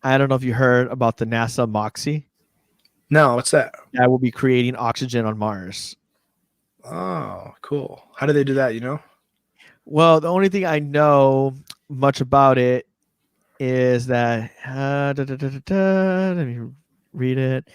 I don't know if you heard about the NASA MOXIE. No, what's that? That will be creating oxygen on Mars. Oh, cool. How do they do that? You know? Well, the only thing I know much about it is that let me read it.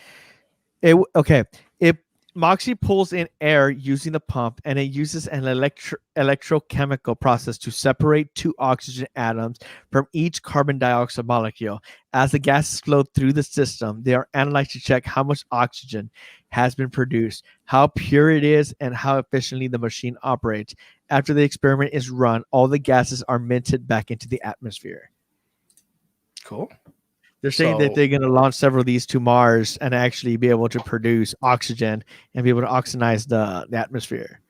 Okay. It Moxie pulls in air using the pump, and it uses an electrochemical process to separate two oxygen atoms from each carbon dioxide molecule. As the gases flow through the system, they are analyzed to check how much oxygen has been produced, how pure it is, and how efficiently the machine operates. After the experiment is run, all the gases are minted back into the atmosphere. Cool. They're saying that they're going to launch several of these to Mars and actually be able to produce oxygen and be able to oxygenate the atmosphere.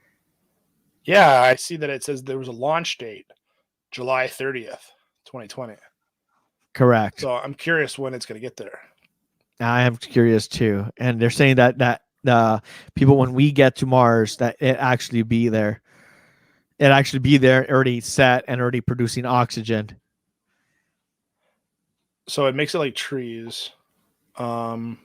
Yeah, I see that it says there was a launch date, July 30th, 2020. Correct. So I'm curious when it's going to get there. I am curious too. And they're saying that people, when we get to Mars, that it actually be there. It actually be there already set and already producing oxygen. So it makes it like trees. Did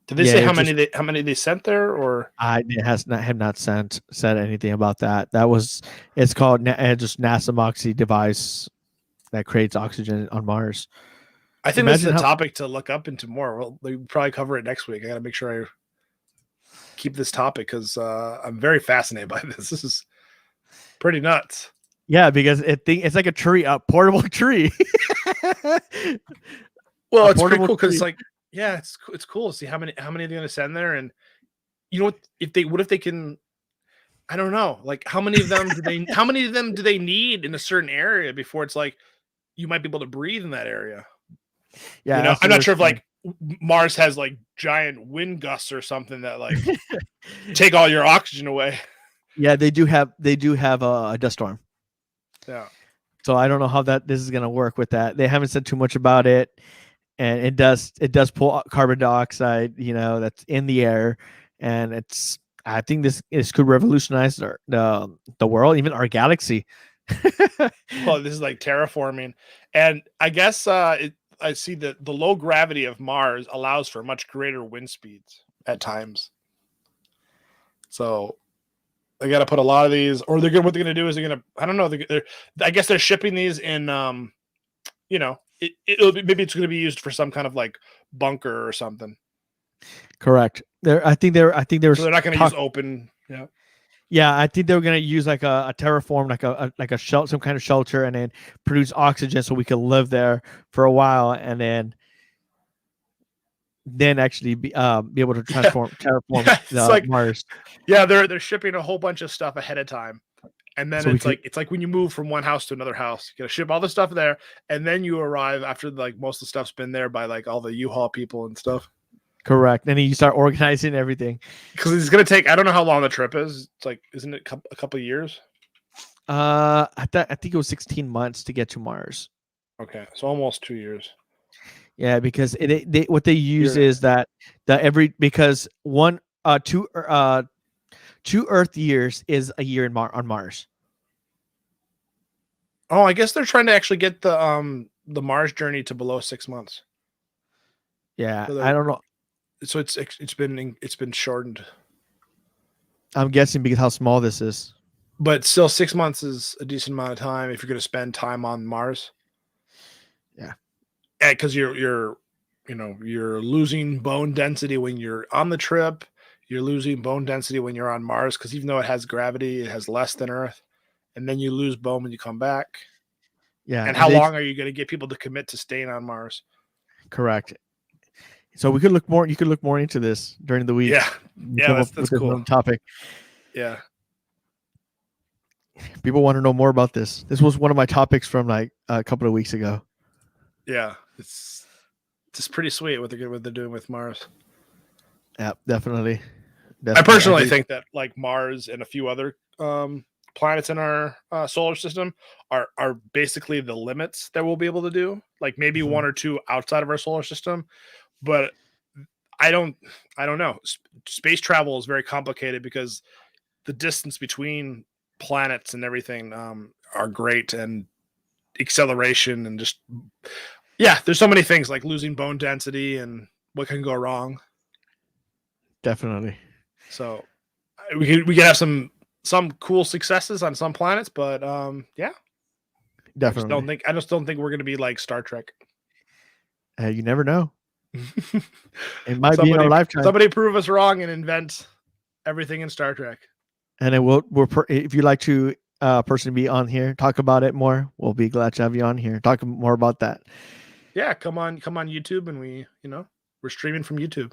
they say how many they sent there, or have not said anything about that. It's called just NASA MOXIE device that creates oxygen on Mars. I think this is a topic to look up into more. Well, they probably cover it next week. I got to make sure I keep this topic because I'm very fascinated by this. This is pretty nuts. Yeah, because it's like a tree, a portable tree. Well, it's pretty cool because like, yeah, it's cool to see how many they're going to send there, and you know what if they can, I don't know, like how many of them do they need in a certain area before it's like you might be able to breathe in that area. Yeah, you know, I'm not sure if like Mars has like giant wind gusts or something that like take all your oxygen away. Yeah, they do have a dust storm. Yeah. So I don't know how this is going to work with that. They haven't said too much about it, and it does pull carbon dioxide, you know, that's in the air, and I think this could revolutionize the world, even our galaxy. Well, this is like terraforming, and I guess I see that the low gravity of Mars allows for much greater wind speeds at times. So they got to put a lot of these, or what they're going to do is they're going to, I don't know. I guess they're shipping these in, you know, maybe it's going to be used for some kind of like bunker or something. Correct. I think they're so they're not going to use open. Yeah. Yeah, I think they were going to use like a terraform, like a shelter, some kind of shelter, and then produce oxygen so we could live there for a while, and then actually be able to terraform Mars. Yeah, they're shipping a whole bunch of stuff ahead of time, and then it's like when you move from one house to another house, you got to ship all the stuff there, and then you arrive after like most of the stuff's been there by like all the U-Haul people and stuff. Correct. And then you start organizing everything. Because it's going to take, I don't know how long the trip is. It's like, isn't it a couple of years? I think it was 16 months to get to Mars. Okay. So almost 2 years. Yeah, because what they use is because two Earth years is a year on Mars. Oh, I guess they're trying to actually get the Mars journey to below 6 months. Yeah, I don't know. So it's been shortened. I'm guessing because how small this is. But still, 6 months is a decent amount of time if you're going to spend time on Mars. Yeah, because you're losing bone density when you're on the trip. You're losing bone density when you're on Mars because even though it has gravity, it has less than Earth, and then you lose bone when you come back. Yeah, and how long are you going to get people to commit to staying on Mars? Correct. So we could look more. You could look more into this during the week. Yeah, that's cool topic. Yeah, people want to know more about this. This was one of my topics from like a couple of weeks ago. Yeah, it's just pretty sweet what they're doing with Mars. Yeah, definitely. I personally think that like Mars and a few other planets in our solar system are basically the limits that we'll be able to do. Like maybe one or two outside of our solar system. But I don't know. Space travel is very complicated because the distance between planets and everything are great, and acceleration and just Yeah, there's so many things like losing bone density and what can go wrong. Definitely. So we can have some cool successes on some planets, but yeah, Definitely. I just don't think we're gonna be like Star Trek. You never know. It might be in our lifetime. Somebody prove us wrong and invent everything in Star Trek. And it will. If you'd like to person to be on here, talk about it more, we'll be glad to have you on here. Talk more about that. Yeah, come on YouTube, and we're streaming from YouTube.